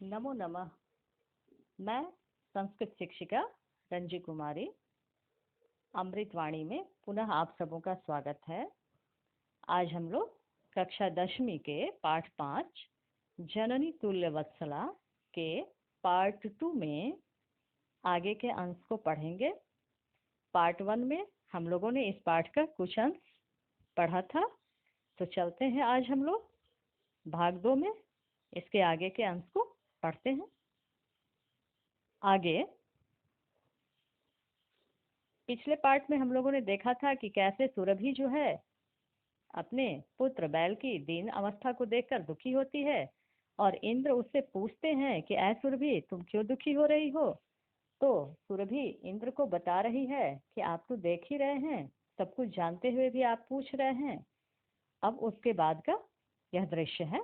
नमो नमः। मैं संस्कृत शिक्षिका रंजी कुमारी अमृतवाणी में पुनः आप सबों का स्वागत है। आज हम लोग कक्षा 10वीं के पाठ 5 जननी तुल्य वत्सला के पार्ट 2 में आगे के अंश को पढ़ेंगे। पार्ट 1 में हम लोगों ने इस पाठ का कुछ अंश पढ़ा था, तो चलते हैं आज हम लोग भाग 2 में इसके आगे के अंश को पढ़ते हैं। आगे पिछले पार्ट में हम लोगों ने देखा था कि कैसे सुरभि जो है अपने पुत्र बैल की दीन अवस्था को देखकर दुखी होती है और इंद्र उससे पूछते हैं कि ऐ सुरभि, तुम क्यों दुखी हो रही हो। तो सुरभि इंद्र को बता रही है कि आप तो देख ही रहे हैं, सब कुछ जानते हुए भी आप पूछ रहे हैं। अब उसके बाद का यह दृश्य है।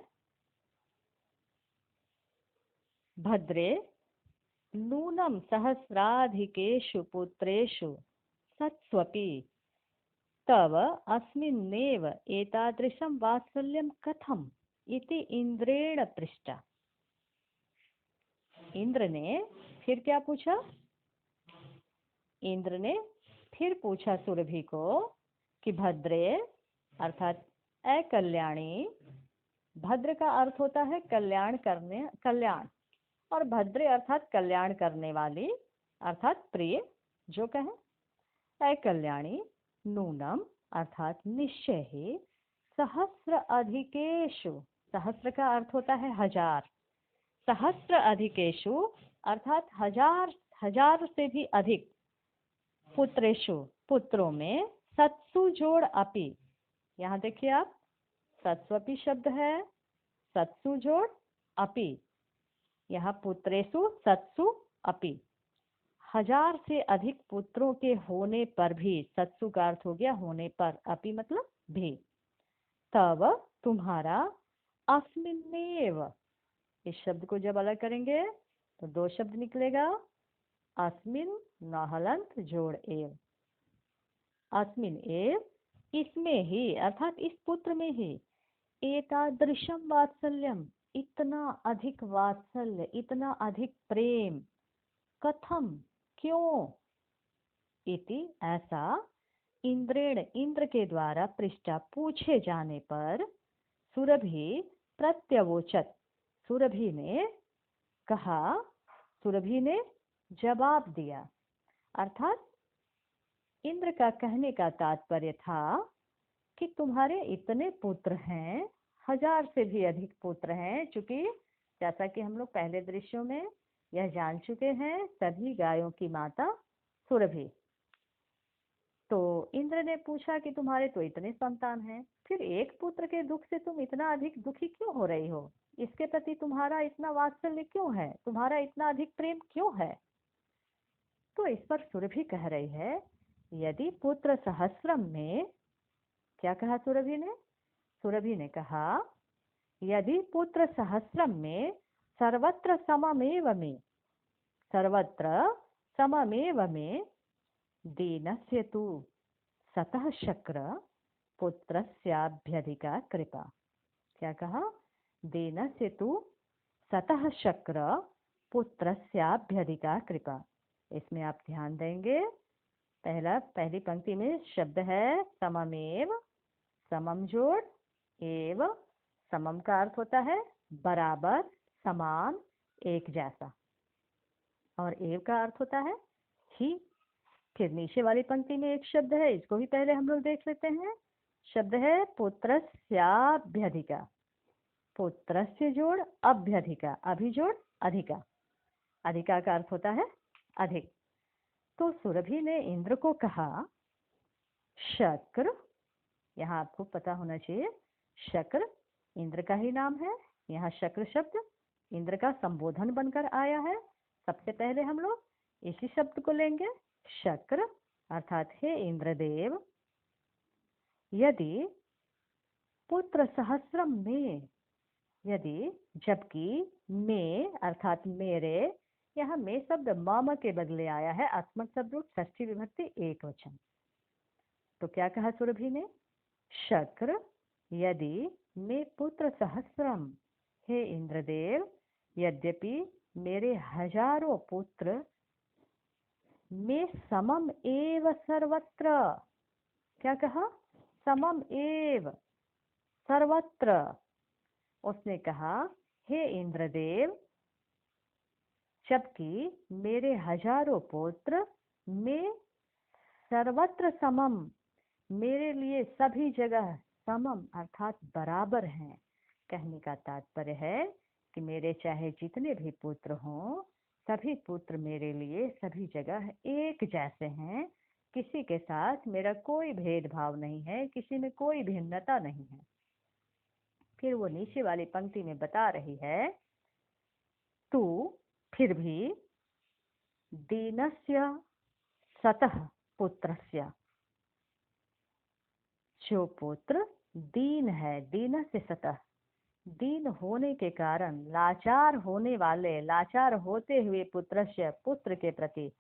भद्रे नूनं सहस्राधिकेषु पुत्रेषु सत्स्वपि तव अस्मिन्नेव एतादृशं वात्सल्यं कथम् इति इंद्रेण पृष्टा। इंद्र ने फिर क्या पूछा? इंद्र ने फिर पूछा सुरभि को कि भद्रे अर्थात ए कल्याणी, भद्र का अर्थ होता है कल्याण करने, कल्याण, और भद्रे अर्थात कल्याण करने वाली अर्थात प्रिय, जो कहे। ऐ कल्याणी, नूनम अर्थात निश्चय ही, सहस्र अधिकेशु, सहस्र का अर्थ होता है हजार, सहस्र अधिकेशु अर्थात हजार, हजार से भी अधिक, पुत्रेशु पुत्रों में, सत्सु जोड़ अपि, यहाँ देखिए आप, सत्स्वपि शब्द है, सत्सु जोड़ अपि, यहाँ पुत्रेशु सत्सु अपि, हजार से अधिक पुत्रों के होने पर भी, सत्सु का अर्थ हो गया होने पर, अपि मतलब भी, तब तुम्हारा, अस्मिन्नेव, इस शब्द को जब अलग करेंगे तो दो शब्द निकलेगा, अस्मिन नहलंत जोड़ एव, अस्मिन एव, इसमें ही अर्थात इस पुत्र में ही, एतादृशम वात्सल्यम, इतना अधिक वात्सल्य, इतना अधिक प्रेम, कथम क्यों, इति ऐसा, इंद्रेण इंद्र के द्वारा पृष्ठा पूछे जाने पर, सुरभि प्रत्यवोचत, सुरभि ने कहा, सुरभि ने जवाब दिया। अर्थात इंद्र का कहने का तात्पर्य था कि तुम्हारे इतने पुत्र हैं, हजार से भी अधिक पुत्र हैं, चूंकि जैसा कि हम लोग पहले दृश्यों में यह जान चुके हैं, सभी गायों की माता सुरभि। तो इंद्र ने पूछा कि तुम्हारे तो इतने संतान हैं, फिर एक पुत्र के दुख से तुम इतना अधिक दुखी क्यों हो रही हो, इसके प्रति तुम्हारा इतना वात्सल्य क्यों है, तुम्हारा इतना अधिक प्रेम क्यों है। तो इस पर सुरभि कह रही है, यदि पुत्र सहस्रम में, क्या कहा सुरभि ने? सुरभि ने कहा, यदि पुत्र सहस्रम में, सर्वत्र सममेव में, सर्वत्र सममेव में, दीनस्य तु सतः शक्र पुत्रस्याभ्यधिका कृपा। क्या कहा? दीनस्य तु सतः शक्र पुत्रस्याभ्यधिका कृपा। इसमें आप ध्यान देंगे, पहली पंक्ति में शब्द है सममेव, समम जोड़ एव, समम का अर्थ होता है बराबर, समान, एक जैसा, और एव का अर्थ होता है ही। फिर नीचे वाली पंक्ति में एक शब्द है, इसको भी पहले हम लोग देख लेते हैं। शब्द है पुत्रस्याभ्यधिका, पुत्रस्य जोड़ अभ्यधिका, अभि जोड़ अधिका, अधिका का अर्थ होता है अधिक। तो सुरभि ने इंद्र को कहा, शक्र, यहाँ आपको पता होना चाहिए, शक्र इंद्र का ही नाम है, यहाँ शक्र शब्द इंद्र का संबोधन बनकर आया है। सबसे पहले हम लोग इसी शब्द को लेंगे, शक्र अर्थात हे इंद्रदेव, यदि पुत्र सहस्रम में, यदि, जबकि, में अर्थात मेरे, यहाँ में शब्द मम के बदले आया है, आत्मक शब्द रूप षष्ठी विभक्ति एक वचन। तो क्या कहा सुरभि ने? शक्र यदि में पुत्र सहस्रम, हे इंद्रदेव यद्यपि मेरे हजारों पुत्र में समम एव सर्वत्र। क्या कहा? समम एव सर्वत्र। उसने कहा, हे इंद्रदेव, जबकि मेरे हजारों पुत्र में सर्वत्र समम, मेरे लिए सभी जगह समम अर्थात बराबर हैं। कहने का तात्पर्य है कि मेरे चाहे जितने भी पुत्र हों, सभी पुत्र मेरे लिए सभी जगह एक जैसे हैं। किसी के साथ मेरा कोई भेदभाव नहीं है, किसी में कोई भिन्नता नहीं है। फिर वो नीचे वाली पंक्ति में बता रही है, तू फिर भी दीनस्य सतः पुत्रस्य, जो पुत्र दीन है, दीन से सतः, दीन होने के कारण लाचार होने वाले, लाचार होते हुए पुत्रस्य, पुत्र के प्रति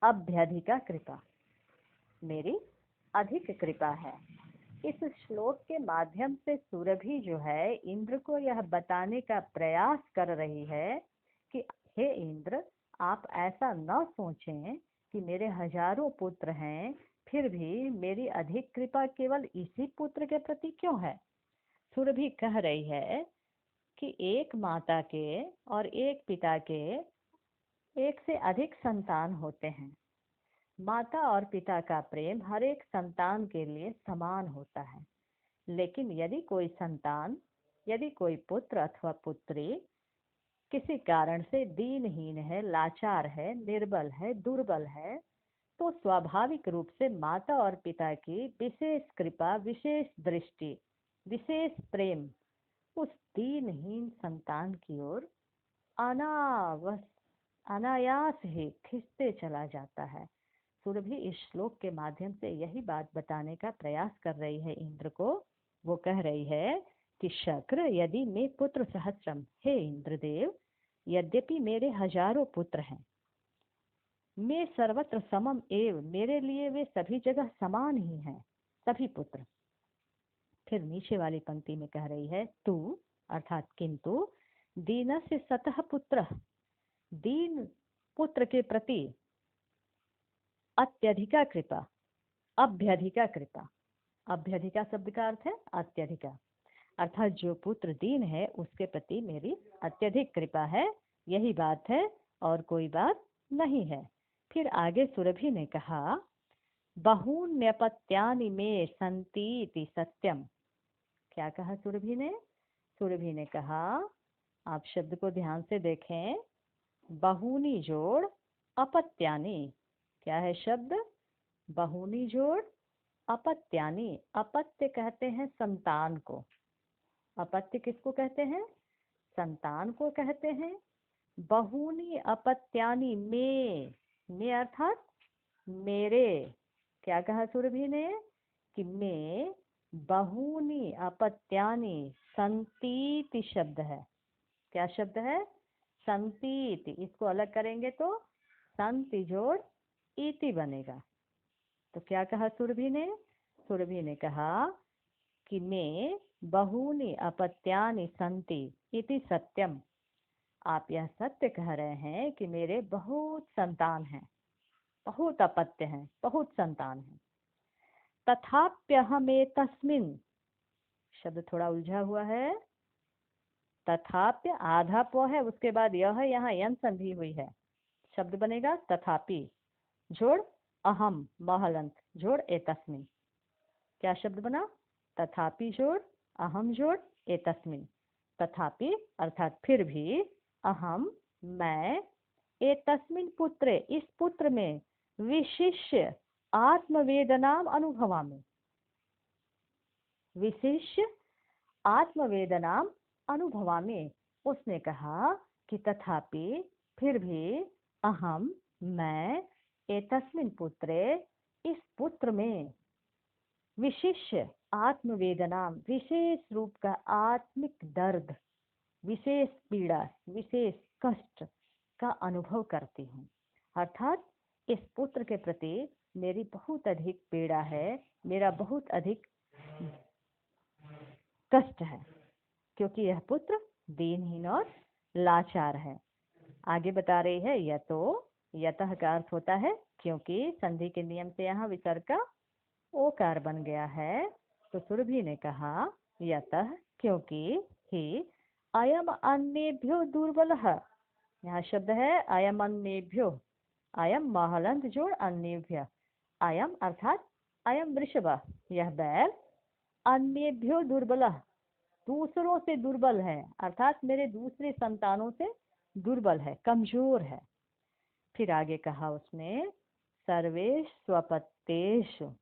अभ्यधिका कृपा, मेरी अधिक कृपा है। इस श्लोक के माध्यम से सुरभि जो है इंद्र को यह बताने का प्रयास कर रही है कि हे इंद्र, आप ऐसा न सोचें कि मेरे हजारों पुत्र हैं, फिर भी मेरी अधिक कृपा केवल इसी पुत्र के प्रति क्यों है। सुरभि कह रही है कि एक माता के और एक पिता के एक से अधिक संतान होते हैं। माता और पिता का प्रेम हर एक संतान के लिए समान होता है। लेकिन यदि कोई संतान, यदि कोई पुत्र अथवा पुत्री किसी कारण से दीनहीन है, लाचार है, निर्बल है, दुर्बल है, तो स्वाभाविक रूप से माता और पिता की विशेष कृपा, विशेष दृष्टि, विशेष प्रेम उस दीनहीन संतान की ओर अनायास ही खिंचते चला जाता है। सुरभि इस श्लोक के माध्यम से यही बात बताने का प्रयास कर रही है इंद्र को। वो कह रही है कि शक्र यदि मैं पुत्र सहस्रम, हे इंद्रदेव, यद्यपि मेरे हजारों पुत्र हैं, मैं सर्वत्र समम एव, मेरे लिए वे सभी जगह समान ही हैं, सभी पुत्र। फिर नीचे वाली पंक्ति में कह रही है, तू अर्थात किंतु दीन से सतः पुत्र, दीन पुत्र के प्रति अत्यधिका कृपा, अभ्यधिका कृपा। अभ्यधिका शब्द का अर्थ है अत्यधिका, अर्थात जो पुत्र दीन है उसके प्रति मेरी अत्यधिक कृपा है, यही बात है और कोई बात नहीं है। फिर आगे सुरभि ने कहा, बहून्यपत्यानि मे सन्तीति सत्यम। क्या कहा सुरभि ने? सुरभि ने कहा, आप शब्द को ध्यान से देखें, बहूनी जोड़ अपत्यानि। क्या है शब्द? बहूनी जोड़ अपत्यानि। अपत्य कहते हैं संतान को। अपत्य किसको कहते हैं? संतान को कहते हैं। बहूनी अपत्यानि में अर्थात मेरे। क्या कहा सुरभि ने? कि मैं बहूनी अपत्यानि, संतीति शब्द है। क्या शब्द है? संतीति। इसको अलग करेंगे तो संति जोड़ इति बनेगा। तो क्या कहा सुरभि ने? सुरभि ने कहा कि मैं बहूनि अपत्यानि संति इति सत्यम। आप यह सत्य कह रहे हैं कि मेरे बहुत संतान हैं, बहुत अपत्य हैं, बहुत संतान हैं। तथाप्यहमेतस्मिन्, शब्द थोड़ा उलझा हुआ है। तथाप्य आधा प है, उसके बाद यह है, यहाँ यन संधि हुई है। शब्द बनेगा तथापि जोड़ अहम महलंत जोड़ एतस्मिन्। क्या शब्द बना? तथापि जोड़ अहम जोड़ एतस्मिन्। तथापि अर्थात फिर भी, अहम मैं, एतस्मिन् पुत्रे इस पुत्र में, विशिष्य आत्मवेदनाम अनुभवामि, विशिष्य आत्मवेदनाम अनुभवामि। उसने कहा कि तथापि फिर भी, अहम मैं, एतस्मिन् पुत्रे इस पुत्र में, विशिष्य आत्मवेदना विशेष रूप का आत्मिक दर्द, विशेष पीड़ा, विशेष कष्ट का अनुभव करती हूँ। अर्थात इस पुत्र के प्रति मेरी बहुत अधिक पीड़ा है, मेरा बहुत अधिक कष्ट है, क्योंकि यह पुत्र दीनहीन और लाचार है। आगे बता रही है यतो, यतः का अर्थ होता है क्योंकि, संधि के नियम से यहाँ विसर्ग का ओकार बन गया है। तो सुरभि ने कहा यतः क्योंकि, ही अयम अन्येभ्यो दुर्बलः, यहाँ शब्द है अयम अन्येभ्यो, अयम महलंत जोड़ अन्येभ्य, अयम अर्थात अयम वृषभ, यह बैल, अन्येभ्यो दुर्बलः, दूसरों से दुर्बल है, अर्थात मेरे दूसरे संतानों से दुर्बल है, कमजोर है। फिर आगे कहा उसने सर्वे स्वपत्तेषु,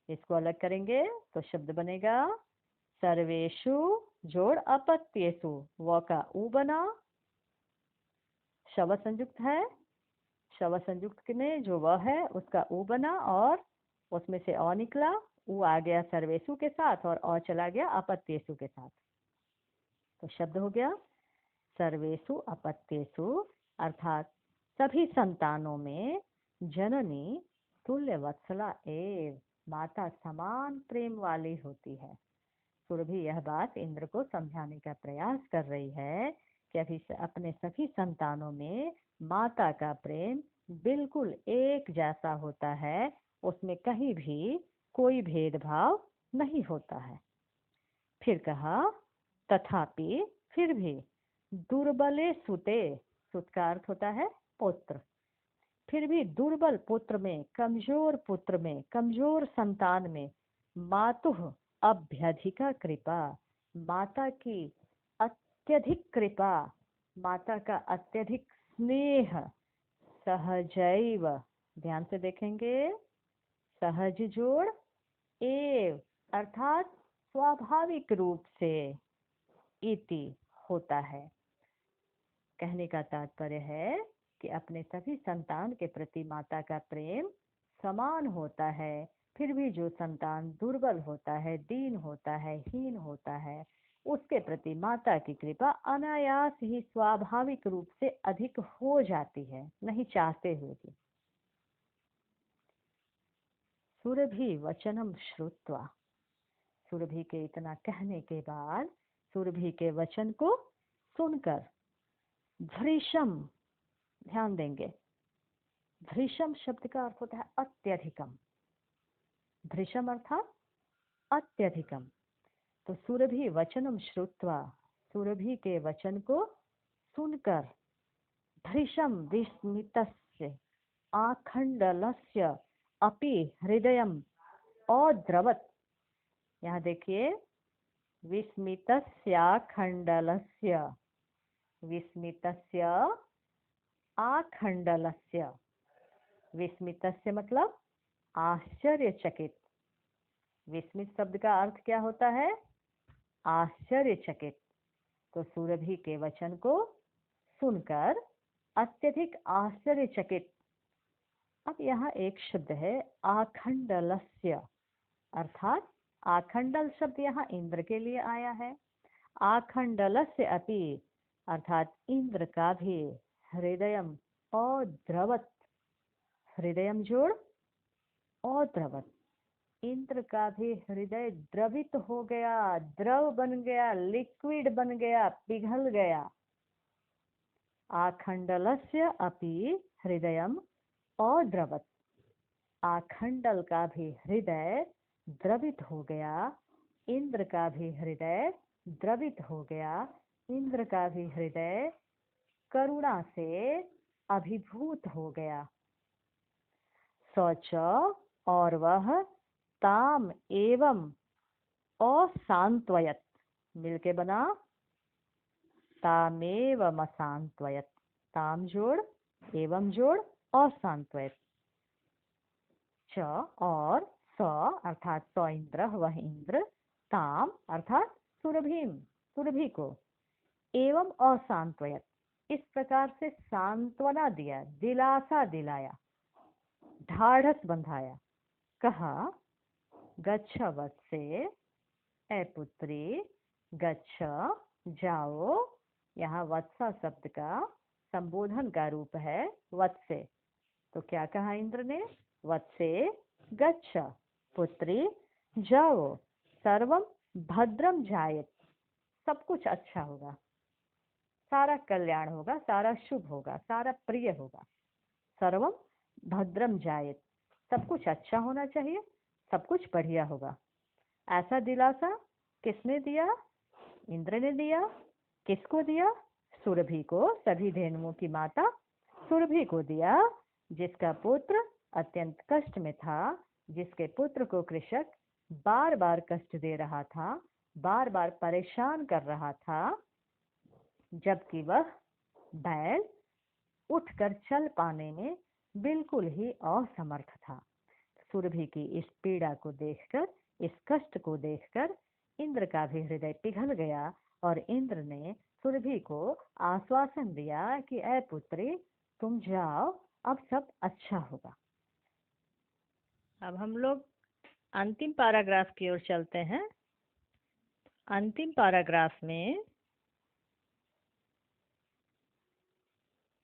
इसको अलग करेंगे तो शब्द बनेगा सर्वेषु जोड़ अपत्येषु, व का उ बना, शव संयुक्त है, शव संयुक्त में जो वह है उसका उ बना और उसमें से अ निकला, उ आ गया सर्वेषु के साथ और अ चला गया अपत्येषु के साथ। तो शब्द हो गया सर्वेषु अपत्येषु, अर्थात सभी संतानों में जननी तुल्य वत्सला एव, माता समान प्रेम वाली होती है। सुरभि यह बात इंद्र को समझाने का प्रयास कर रही है कि अभी अपने सभी संतानों में माता का प्रेम बिल्कुल एक जैसा होता है, उसमें कहीं भी कोई भेदभाव नहीं होता है। फिर कहा तथापि, फिर भी, दुर्बले सुते, सुत का अर्थ होता है पुत्र, फिर भी दुर्बल पुत्र में, कमजोर पुत्र में, कमजोर संतान में मातुः अभ्यधिका कृपा, माता की अत्यधिक कृपा, माता का अत्यधिक स्नेह, सहजैव, ध्यान से देखेंगे, सहज जोड़ एव, अर्थात स्वाभाविक रूप से, इति होता है। कहने का तात्पर्य है कि अपने सभी संतान के प्रति माता का प्रेम समान होता है, फिर भी जो संतान दुर्बल होता है, दीन होता है, हीन होता है, उसके प्रति माता की कृपा अनायास ही स्वाभाविक रूप से अधिक हो जाती है, नहीं चाहते हुए भी। सुरभि वचनम श्रुत्वा, सुरभि के इतना कहने के बाद, सुरभि के वचन को सुनकर, भृशम, ध्यान देंगे, भृशम शब्द का अर्थ होता है अत्यधिकम, भृशम अर्थात अत्यधिकम। तो सुरभि वचनम श्रुत्वा, सुरभि के वचन को सुनकर, भृशम विस्मितस्य आखंडलस्य अपि हृदयम अद्रवत्, यहाँ देखिए विस्मितस्याखंडलस्य, विस्मितस्य आखंडलस्य, विस्मितस्य मतलब आश्चर्यचकित, विस्मित शब्द का अर्थ क्या होता है, आश्चर्यचकित। तो सुरभि के वचन को सुनकर अत्यधिक आश्चर्यचकित। अब यहाँ एक शब्द है आखंडलस्य, अर्थात आखंडल शब्द यहाँ इंद्र के लिए आया है, आखंडलस्य अपि, अर्थात इंद्र का भी, हृदयम अद्रवत्, हृदयम जोड़ अद्रवत्, इंद्र का भी हृदय द्रवित हो गया, द्रव बन गया, लिक्विड बन गया, पिघल गया। आखंडलस्य अपि हृदयम अद्रवत्, आखंडल का भी हृदय द्रवित हो गया, इंद्र का भी हृदय द्रवित हो गया, इंद्र का भी हृदय करुणा से अभिभूत हो गया। सच, और वह ताम एवं असांत्वयत, मिलके बना तामेवम असांत्वयत, ताम जोड़ एवं जोड़ असांत्वयत, च और स अर्थात स इंद्र, वह इंद्र, ताम अर्थात सुरभिम, सुरभि को, एवं असांत्वयत, इस प्रकार से सांत्वना दिया, दिलासा दिलाया, ढाढ़स बंधाया। कहा गच्छ वत्से, ए पुत्री, गच्छ जाओ, यहाँ वत्सा शब्द का संबोधन का रूप है वत्से, तो क्या कहा इंद्र ने, वत्से गच्छ, पुत्री जाओ, सर्वम भद्रम जायत, सब कुछ अच्छा होगा, सारा कल्याण होगा, सारा शुभ होगा, सारा प्रिय होगा। सर्वम भद्रम जायेत, सब कुछ अच्छा होना चाहिए, सब कुछ बढ़िया होगा। ऐसा दिलासा किसने दिया? इंद्र ने दिया। किसको दिया? सुरभि को, सभी धेनुओं की माता सुरभि को दिया, जिसका पुत्र अत्यंत कष्ट में था, जिसके पुत्र को कृषक बार बार कष्ट दे रहा था, बार बार परेशान कर रहा था, जबकि वह बैल उठकर चल पाने में बिल्कुल ही असमर्थ था। सुरभि की इस पीड़ा को देखकर, इस कष्ट को देखकर इंद्र का भी हृदय पिघल गया और इंद्र ने सुरभि को आश्वासन दिया कि ऐ पुत्री, तुम जाओ, अब सब अच्छा होगा। अब हम लोग अंतिम पैराग्राफ की ओर चलते हैं। अंतिम पैराग्राफ में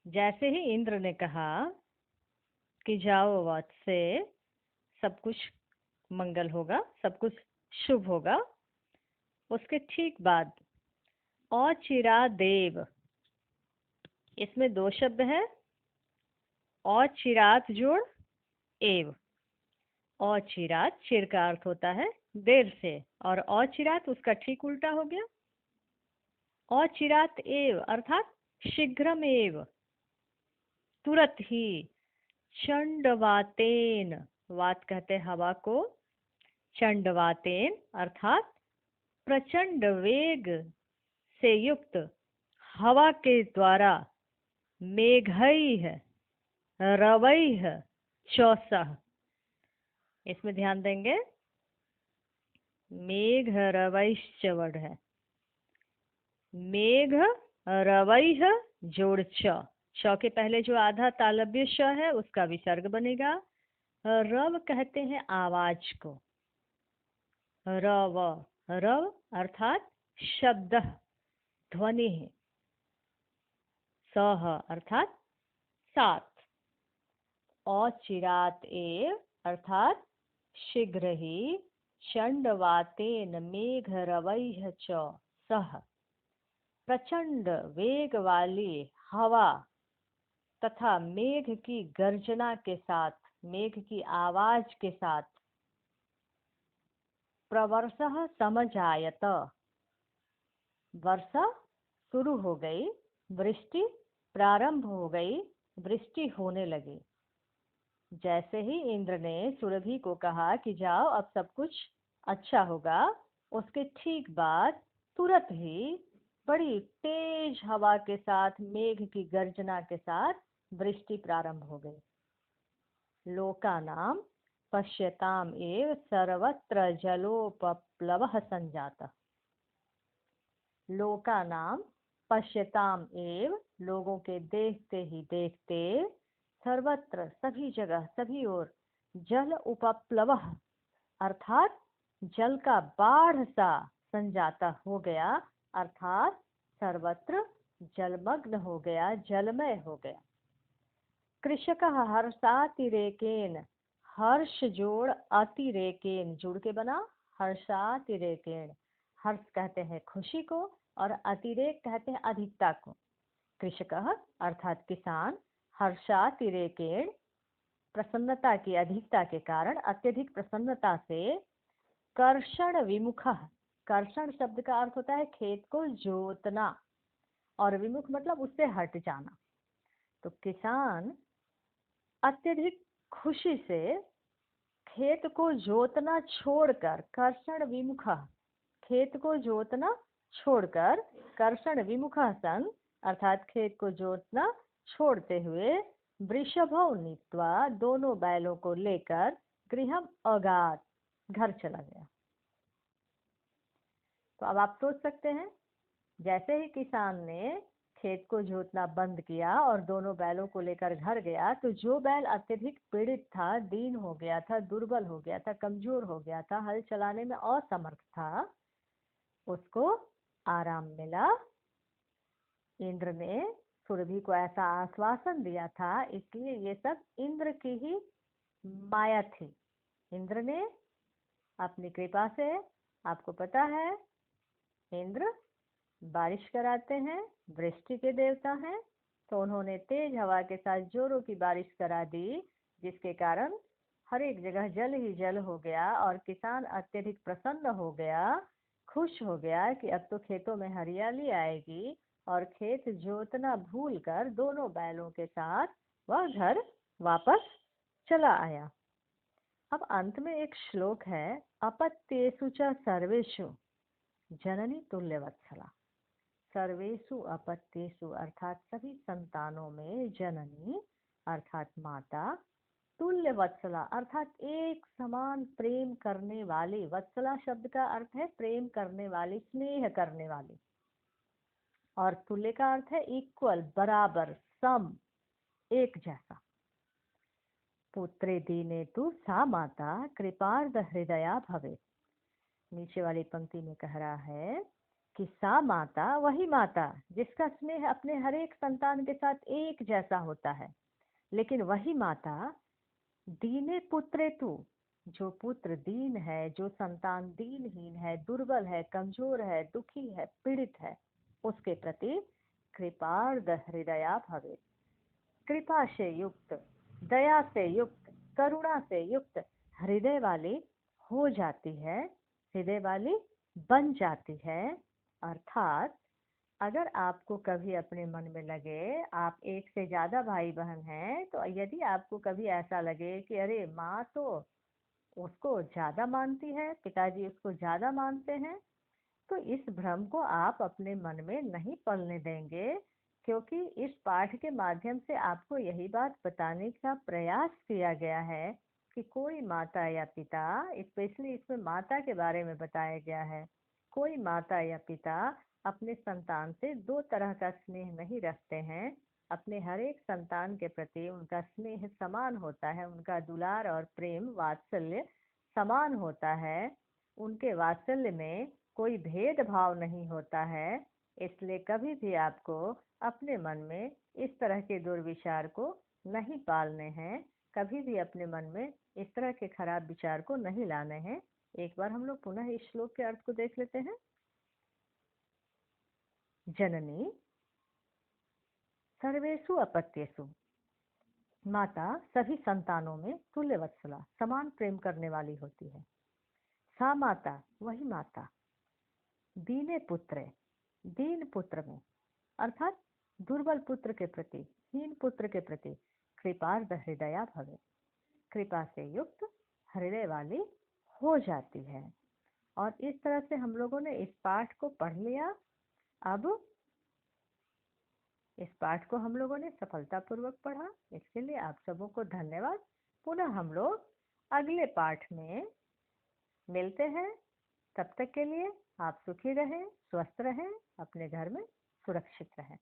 जैसे ही इंद्र ने कहा कि जाओ वत्स से, सब कुछ मंगल होगा, सब कुछ शुभ होगा, उसके ठीक बाद औचिरा देव, इसमें दो शब्द है, औचिरात जोड़ एव। औचिरात चिर का अर्थ होता है देर से, और औचिरात उसका ठीक उल्टा हो गया। औचिरात एव अर्थात शीघ्रमेव, तुरंत ही। चंडवातेन, वात कहते हवा को, चंडवातेन अर्थात प्रचंड वेग से युक्त हवा के द्वारा, मेघैः रवैः चौसः, इसमें ध्यान देंगे, मेघ रवैश्च वर्ड है, मेघ रवैः जोड़ च, च के पहले जो आधा तालव्य श है उसका विसर्ग बनेगा। रव कहते हैं आवाज को, रव, रव अर्थात शब्द, ध्वनि है। सह अर्थात साथ। औचिरात एव अर्थात शीघ्र ही, चंडवातेन मेघ रवैः च सह, प्रचंड वेग वाली हवा तथा मेघ की गर्जना के साथ, मेघ की आवाज के साथ, प्रवर्षः समजायत, वर्षा शुरू हो गई, वृष्टि प्रारंभ हो गई, वृष्टि होने लगी। जैसे ही इंद्र ने सुरभि को कहा कि जाओ अब सब कुछ अच्छा होगा, उसके ठीक बाद तुरंत ही बड़ी तेज हवा के साथ, मेघ की गर्जना के साथ वृष्टि प्रारंभ हो गई। लोकानाम पश्यताम एव सर्वत्र जलोपप्लवः संजातः। लोकानाम पश्यताम एव, लोगों के देखते ही देखते, सर्वत्र सभी जगह, सभी ओर, जल उपप्लवः अर्थात जल का बाढ़ सा, संजाता हो गया अर्थात सर्वत्र जलमग्न हो गया, जलमय हो गया। कृषकः हर्षातिरेकेन, हर्ष जोड़ अतिरेकेन जुड़ के बना हर्षातिरेकेन। हर्ष कहते हैं खुशी को और अतिरेक कहते हैं अधिकता को। कृषकः अर्थात किसान, हर्षातिरेकेण प्रसन्नता की अधिकता के कारण, अत्यधिक प्रसन्नता से, कर्षण विमुखः, कर्षण शब्द का अर्थ होता है खेत को जोतना, और विमुख मतलब उससे हट जाना। तो किसान अत्यधिक खुशी से खेत को जोतना छोड़कर, कर्षण विमुख, खेत को जोतना छोड़कर, कर्षण विमुख सन अर्थात खेत को जोतना छोड़ते हुए, वृषभौ नीत्वा, दोनों बैलों को लेकर, गृहम अगात, घर चला गया। तो अब आप सोच सकते हैं, जैसे ही किसान ने खेत को जोतना बंद किया और दोनों बैलों को लेकर घर गया, तो जो बैल अत्यधिक पीड़ित था, दीन हो गया था, दुर्बल हो गया था, कमजोर हो गया था, हल चलाने में असमर्थ था, उसको आराम मिला। इंद्र ने सुरभि को ऐसा आश्वासन दिया था, इसलिए ये सब इंद्र की ही माया थी। इंद्र ने अपनी कृपा से, आपको पता है इंद्र बारिश कराते हैं, वृष्टि के देवता हैं, तो उन्होंने तेज हवा के साथ जोरों की बारिश करा दी, जिसके कारण हर एक जगह जल ही जल हो गया और किसान अत्यधिक प्रसन्न हो गया, खुश हो गया कि अब तो खेतों में हरियाली आएगी, और खेत जोतना भूलकर दोनों बैलों के साथ वह घर वापस चला आया। अब अंत में एक श्लोक है, अपत्येषु च सर्वेषु जननी तुल्यवत्सला। सर्वेषु अपत्येषु अर्थात सभी संतानों में जननी अर्थात माता, तुल्य वत्सला अर्थात एक समान प्रेम करने वाली। वत्सला शब्द का अर्थ है प्रेम करने वाली, स्नेह करने वाली, और तुल्य का अर्थ है इक्वल, बराबर, सम, एक जैसा। पुत्रे दीने तु सा माता कृपार्ध हृदया भवे। नीचे वाली पंक्ति में कह रहा है कि सा माता, वही माता जिसका स्नेह अपने हर एक संतान के साथ एक जैसा होता है, लेकिन वही माता दीने पुत्रे तु, जो पुत्र दीन है, जो संतान दीनहीन है, दुर्बल है, कमजोर है, दुखी है, पीड़ित है, उसके प्रति कृपार्ध हृदया भवे, कृपा से युक्त, दया से युक्त, करुणा से युक्त हृदय वाली हो जाती है, हृदय वाली बन जाती है। अर्थात अगर आपको कभी अपने मन में लगे, आप एक से ज्यादा भाई बहन हैं, तो यदि आपको कभी ऐसा लगे कि अरे माँ तो उसको ज्यादा मानती है, पिताजी उसको ज्यादा मानते हैं, तो इस भ्रम को आप अपने मन में नहीं पलने देंगे, क्योंकि इस पाठ के माध्यम से आपको यही बात बताने का प्रयास किया गया है कि कोई माता या पिता, स्पेशली इसमें माता के बारे में बताया गया है, कोई माता या पिता अपने संतान से दो तरह का स्नेह नहीं रखते हैं। अपने हर एक संतान के प्रति उनका स्नेह समान होता है, उनका दुलार और प्रेम वात्सल्य समान होता है, उनके वात्सल्य में कोई भेदभाव नहीं होता है। इसलिए कभी भी आपको अपने मन में इस तरह के दुर्विचार को नहीं पालने हैं, कभी भी अपने मन में इस तरह के खराब विचार को नहीं लाने हैं। एक बार हम लोग पुनः इस श्लोक के अर्थ को देख लेते हैं। जननी सर्वेषु अपत्येषु, माता सभी संतानों में तुल्य वत्सला, समान प्रेम करने वाली होती है। सा माता, वही माता दीने पुत्र, दीन पुत्र में अर्थात दुर्बल पुत्र के प्रति, हीन पुत्र के प्रति कृपार्ध हृदया भवे, कृपा से युक्त हृदय वाली हो जाती है। और इस तरह से हम लोगों ने इस पाठ को पढ़ लिया। अब इस पाठ को हम लोगों ने सफलतापूर्वक पढ़ा, इसके लिए आप सबों को धन्यवाद। पुनः हम लोग अगले पाठ में मिलते हैं। तब तक के लिए आप सुखी रहें, स्वस्थ रहें, अपने घर में सुरक्षित रहें।